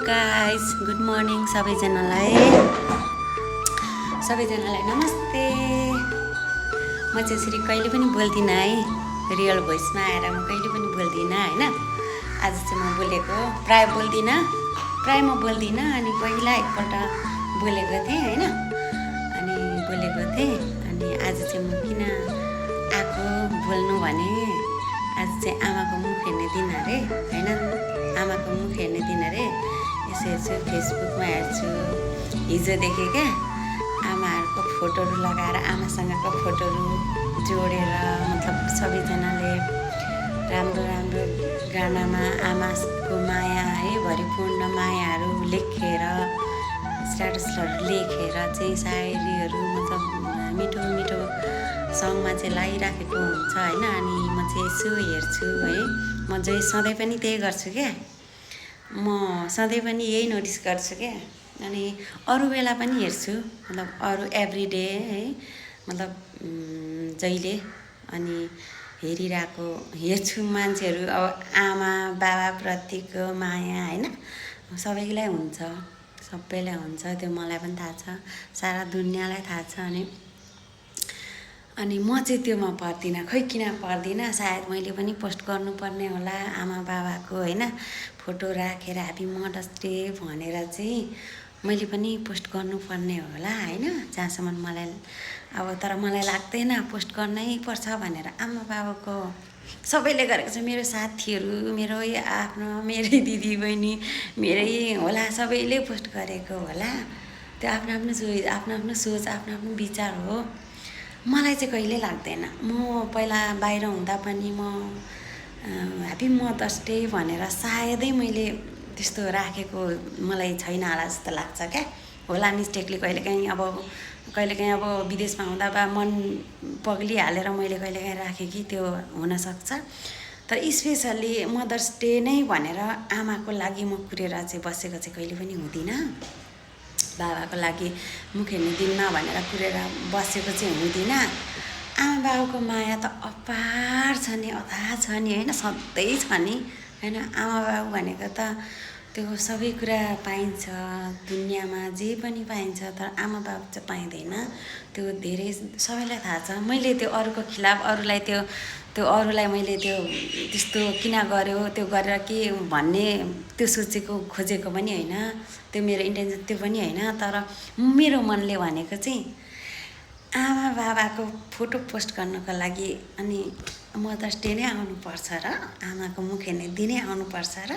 Guys, good morning सबैजनालाई नमस्ते। म चाहिँ यसरी कहिले पनि बोल्दिनँ है, रियल भोइसमा आएर म कहिले पनि बोल्दिनँ होइन। आज चाहिँ म बोलेको प्राय म बोल्दिनँ अनि पहिला एकपल्ट बोलेको थिएँ होइन, अनि आज चाहिँ म किन आएको बोल्नु भने आज चाहिँ आमाको मुख हेर्ने दिन अरे होइन, आमाको मुख हेर्ने दिन अरे। यसो हेर्छु, फेसबुकमा हेर्छु, हिजोदेखि क्या आमाहरूको फोटोहरू लगाएर आमासँगको फोटोहरू जोडेर, मतलब सबैजनाले राम्रो राम्रो गानामा आमाको माया है, भरिपूर्ण मायाहरू लेखेर, स्ट्याटसहरू लेखेर चाहिँ सायरीहरू, मतलब मिठो मिठो सङमा चाहिँ लगाइराखेको हुन्छ होइन। अनि म चाहिँ यसो हेर्छु है, म चाहिँ सधैँ पनि त्यही गर्छु क्या, म सधैँ पनि यही नोटिस गर्छु क्या। अनि अरू बेला पनि हेर्छु, मतलब अरू एभ्री डे है, मतलब जहिले अनि हेर्छु मान्छेहरू, अब आमा बाबाप्रतिको माया होइन सबैलाई हुन्छ, सबैलाई हुन्छ, त्यो मलाई पनि थाहा छ, सारा दुनियाँलाई थाहा छ। अनि म चाहिँ त्योमा पर्दिनँ, खै किन पर्दिनँ, सायद मैले पनि पोस्ट गर्नुपर्ने होला आमा बाबाको होइन, फोटो राखेर ह्याप्पी मदर्स डे भनेर चाहिँ मैले पनि पोस्ट गर्नुपर्ने होला होइन, जहाँसम्म मलाई अब। तर मलाई लाग्दैन पोस्ट गर्नै पर्छ भनेर। आमा बाबाको सबैले गरेको छ, मेरो साथीहरू, मेरै दिदी बहिनी मेरै होला, सबैले पोस्ट गरेको होला। त्यो आफ्नो सोच, आफ्नो विचार हो। मलाई चाहिँ कहिले लाग्दैन। म पहिला बाहिर हुँदा पनि म ह्याप्पी मदर्स डे भनेर सायदै मैले त्यस्तो राखेको मलाई छैन होला जस्तो लाग्छ क्या, होला मिस्टेकले कहिलेकाहीँ अब विदेशमा हुँदा बा मन पग्लिहालेर मैले कहिलेकाहीँ राखेँ कि त्यो हुनसक्छ। तर स्पेसल्ली मदर्स डे नै भनेर आमाको लागि म कुरेर चाहिँ बसेको चाहिँ कहिले पनि हुँदिनँ, बाबाको लागि मुख हेर्ने दिनमा भनेर कुरेर बसेको चाहिँ हुँदिनँ। आमा बाबाको माया त अपार छ नि, अथाह छ नि होइन, सधैँ छ नि होइन। आमा बाबु भनेको त त्यो सबै कुरा पाइन्छ दुनियाँमा, जे पनि पाइन्छ, तर आमा बाबु चाहिँ पाइँदैन। त्यो धेरै सबैलाई थाहा छ। मैले त्यो अरूको खिलाफ अरूलाई मैले त्यो त्यस्तो किन गर्यो, त्यो गरेर के भन्ने त्यो खोजेको पनि होइन, त्यो मेरो इन्टेन्सन त्यो पनि होइन। तर मेरो मनले भनेको चाहिँ आमा बाबाको फोटो पोस्ट गर्नको लागि अनि मदर्स डे नै आउनुपर्छ र आमाको मुख हेर्ने दिनै आउनुपर्छ र